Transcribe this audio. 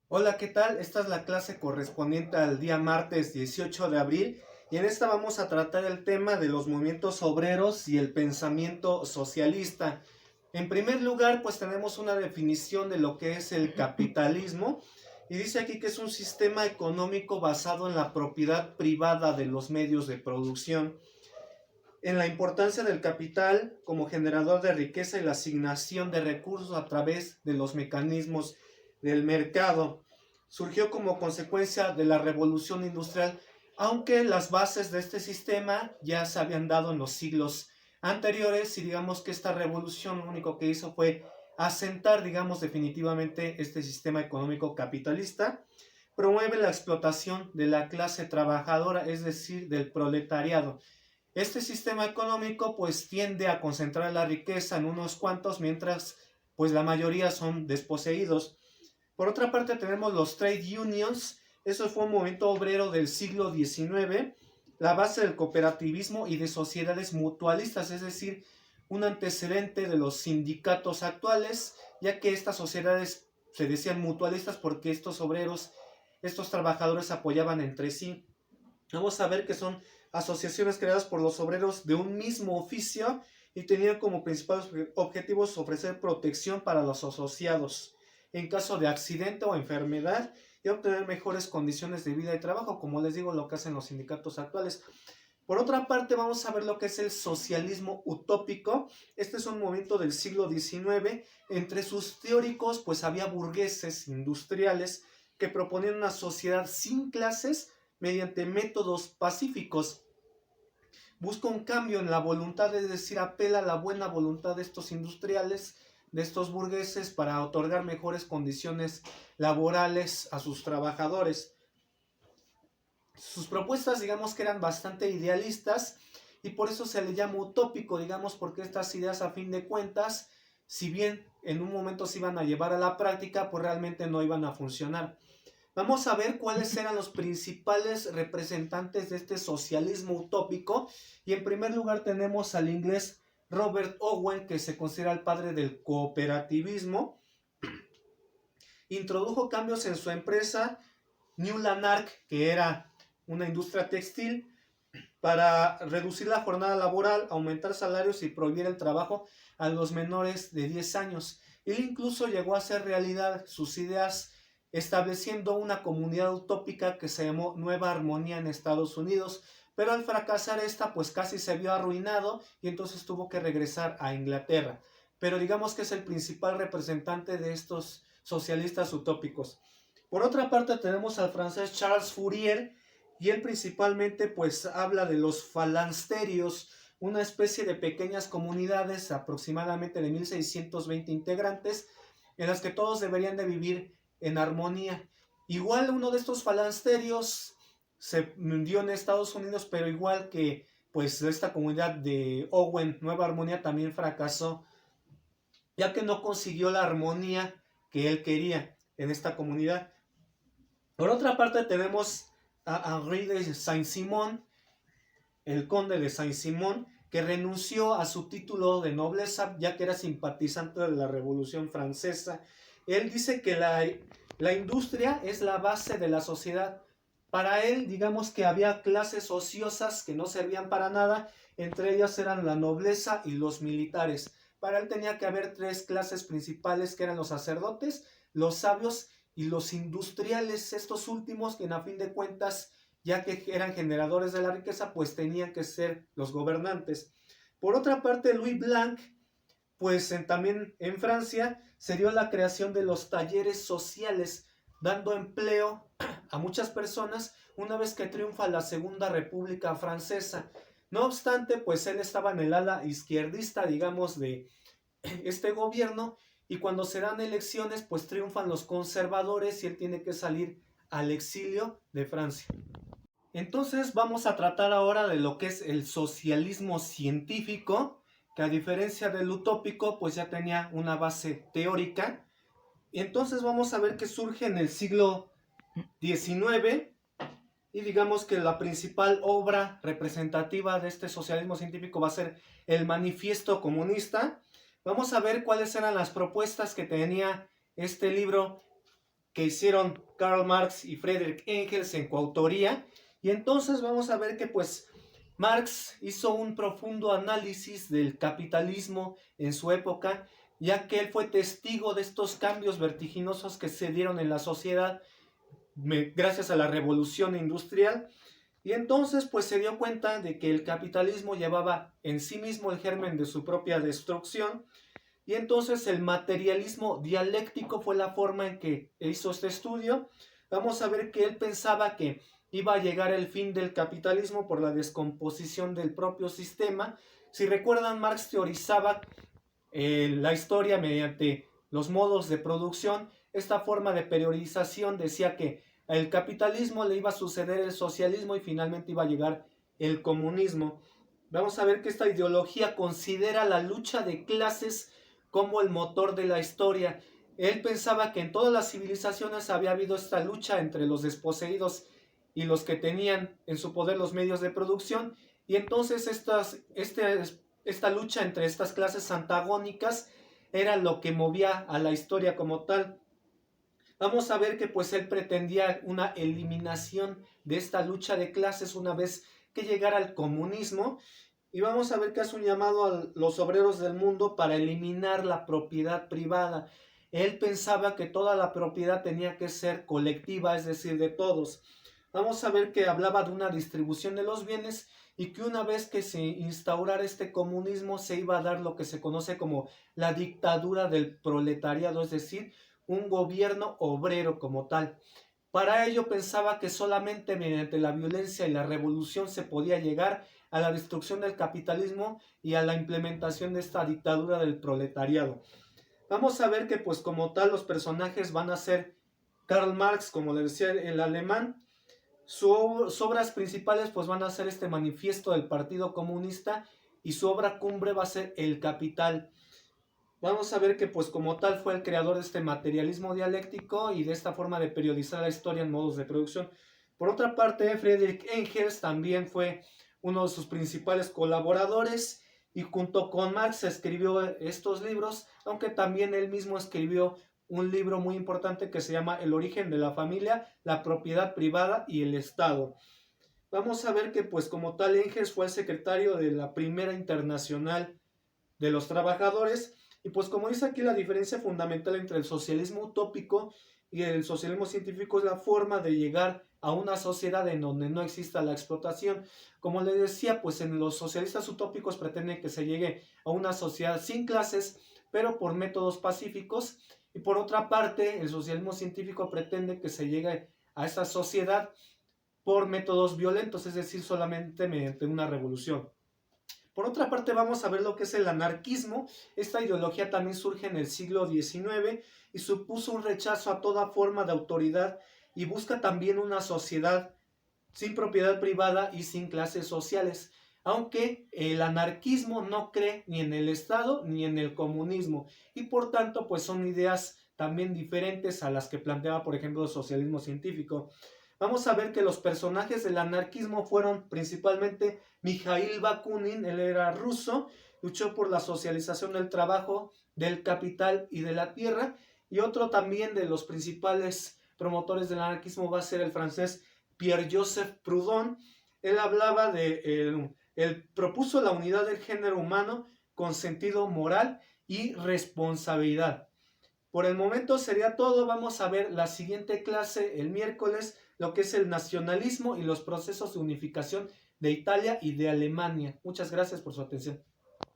Hola, ¿qué tal? Esta es la clase correspondiente al día martes 18 de abril y en esta vamos a tratar el tema de los movimientos obreros y el pensamiento socialista. En primer lugar, pues tenemos una definición de lo que es el capitalismo y dice aquí que es un sistema económico basado en la propiedad privada de los medios de producción, en la importancia del capital como generador de riqueza y la asignación de recursos a través de los mecanismos del mercado. Surgió como consecuencia de la revolución industrial, aunque las bases de este sistema ya se habían dado en los siglos anteriores, y digamos que esta revolución lo único que hizo fue asentar, digamos, definitivamente este sistema económico capitalista. Promueve la explotación de la clase trabajadora, es decir, del proletariado. Este sistema económico pues tiende a concentrar la riqueza en unos cuantos, mientras pues la mayoría son desposeídos. Por otra parte tenemos los trade unions. Eso fue un movimiento obrero del siglo XIX, la base del cooperativismo y de sociedades mutualistas, es decir, un antecedente de los sindicatos actuales, ya que estas sociedades se decían mutualistas porque estos obreros, estos trabajadores apoyaban entre sí. Vamos a ver que son asociaciones creadas por los obreros de un mismo oficio y tenían como principales objetivos ofrecer protección para los asociados en caso de accidente o enfermedad y obtener mejores condiciones de vida y trabajo, como les digo, lo que hacen los sindicatos actuales. Por otra parte, vamos a ver lo que es el socialismo utópico. Este es un movimiento del siglo XIX. Entre sus teóricos, pues había burgueses industriales que proponían una sociedad sin clases mediante métodos pacíficos. Busca un cambio en la voluntad, es decir, apela a la buena voluntad de estos industriales, de estos burgueses, para otorgar mejores condiciones laborales a sus trabajadores. Sus propuestas, digamos que eran bastante idealistas y por eso se le llama utópico, digamos, porque estas ideas a fin de cuentas, si bien en un momento se iban a llevar a la práctica, pues realmente no iban a funcionar. Vamos a ver cuáles eran los principales representantes de este socialismo utópico. Y en primer lugar tenemos al inglés Robert Owen, que se considera el padre del cooperativismo. Introdujo cambios en su empresa New Lanark, que era una industria textil, para reducir la jornada laboral, aumentar salarios y prohibir el trabajo a los menores de 10 años. Él incluso llegó a hacer realidad sus ideas estableciendo una comunidad utópica que se llamó Nueva Armonía en Estados Unidos, pero al fracasar esta pues casi se vio arruinado y entonces tuvo que regresar a Inglaterra. Pero digamos que es el principal representante de estos socialistas utópicos. Por otra parte tenemos al francés Charles Fourier, y él principalmente pues habla de los falansterios, una especie de pequeñas comunidades aproximadamente de 1620 integrantes, en las que todos deberían de vivir en armonía. Igual uno de estos falansterios se dio en Estados Unidos, pero igual que pues esta comunidad de Owen, Nueva Armonía, también fracasó, ya que no consiguió la armonía que él quería en esta comunidad. Por otra parte tenemos a Henri de Saint-Simon, el conde de Saint-Simon, que renunció a su título de nobleza ya que era simpatizante de la Revolución Francesa. Él dice que la industria es la base de la sociedad. Para él, digamos que había clases ociosas que no servían para nada, entre ellas eran la nobleza y los militares. Para él tenía que haber tres clases principales, que eran los sacerdotes, los sabios y los industriales. Estos últimos, que a fin de cuentas, ya que eran generadores de la riqueza, pues tenían que ser los gobernantes. Por otra parte, Louis Blanc, pues también en Francia, se dio la creación de los talleres sociales, dando empleo a muchas personas una vez que triunfa la Segunda República Francesa. No obstante, pues él estaba en el ala izquierdista, digamos, de este gobierno, y cuando se dan elecciones, pues triunfan los conservadores y él tiene que salir al exilio de Francia. Entonces vamos a tratar ahora de lo que es el socialismo científico, que a diferencia del utópico, pues ya tenía una base teórica. Y entonces vamos a ver que surge en el siglo XIX, y digamos que la principal obra representativa de este socialismo científico va a ser el Manifiesto Comunista. Vamos a ver cuáles eran las propuestas que tenía este libro, que hicieron Karl Marx y Friedrich Engels en coautoría. Y entonces vamos a ver que pues Marx hizo un profundo análisis del capitalismo en su época, ya que él fue testigo de estos cambios vertiginosos que se dieron en la sociedad gracias a la revolución industrial. Y entonces pues se dio cuenta de que el capitalismo llevaba en sí mismo el germen de su propia destrucción. Y entonces el materialismo dialéctico fue la forma en que hizo este estudio. Vamos a ver que él pensaba que iba a llegar el fin del capitalismo por la descomposición del propio sistema. Si recuerdan, Marx teorizaba la historia mediante los modos de producción. Esta forma de periodización decía que al capitalismo le iba a suceder el socialismo y finalmente iba a llegar el comunismo. Vamos a ver que esta ideología considera la lucha de clases como el motor de la historia. Él pensaba que en todas las civilizaciones había habido esta lucha entre los desposeídos y los que tenían en su poder los medios de producción, y entonces esta lucha entre estas clases antagónicas era lo que movía a la historia como tal. Vamos a ver que pues él pretendía una eliminación de esta lucha de clases una vez que llegara el comunismo, y vamos a ver que hace un llamado a los obreros del mundo para eliminar la propiedad privada. Él pensaba que toda la propiedad tenía que ser colectiva, es decir, de todos. Vamos a ver que hablaba de una distribución de los bienes y que una vez que se instaurara este comunismo se iba a dar lo que se conoce como la dictadura del proletariado, es decir, un gobierno obrero como tal. Para ello pensaba que solamente mediante la violencia y la revolución se podía llegar a la destrucción del capitalismo y a la implementación de esta dictadura del proletariado. Vamos a ver que pues como tal los personajes van a ser Karl Marx, como le decía, el alemán. Sus obras principales pues van a ser este manifiesto del Partido Comunista, y su obra cumbre va a ser El Capital. Vamos a ver que pues como tal fue el creador de este materialismo dialéctico y de esta forma de periodizar la historia en modos de producción. Por otra parte, Friedrich Engels también fue uno de sus principales colaboradores y junto con Marx escribió estos libros, aunque también él mismo escribió un libro muy importante que se llama El origen de la familia, la propiedad privada y el Estado. Vamos a ver que pues como tal Engels fue el secretario de la Primera Internacional de los Trabajadores. Y pues como dice aquí, la diferencia fundamental entre el socialismo utópico y el socialismo científico es la forma de llegar a una sociedad en donde no exista la explotación. Como les decía, pues en los socialistas utópicos pretenden que se llegue a una sociedad sin clases, pero por métodos pacíficos. Y por otra parte, el socialismo científico pretende que se llegue a esa sociedad por métodos violentos, es decir, solamente mediante una revolución. Por otra parte, vamos a ver lo que es el anarquismo. Esta ideología también surge en el siglo XIX y supuso un rechazo a toda forma de autoridad y busca también una sociedad sin propiedad privada y sin clases sociales, aunque el anarquismo no cree ni en el Estado ni en el comunismo, y por tanto pues son ideas también diferentes a las que planteaba por ejemplo el socialismo científico. Vamos a ver que los personajes del anarquismo fueron principalmente Mikhail Bakunin. Él era ruso, luchó por la socialización del trabajo, del capital y de la tierra, y otro también de los principales promotores del anarquismo va a ser el francés Pierre-Joseph Proudhon. Él hablaba él propuso la unidad del género humano con sentido moral y responsabilidad. Por el momento sería todo. Vamos a ver la siguiente clase el miércoles, lo que es el nacionalismo y los procesos de unificación de Italia y de Alemania. Muchas gracias por su atención.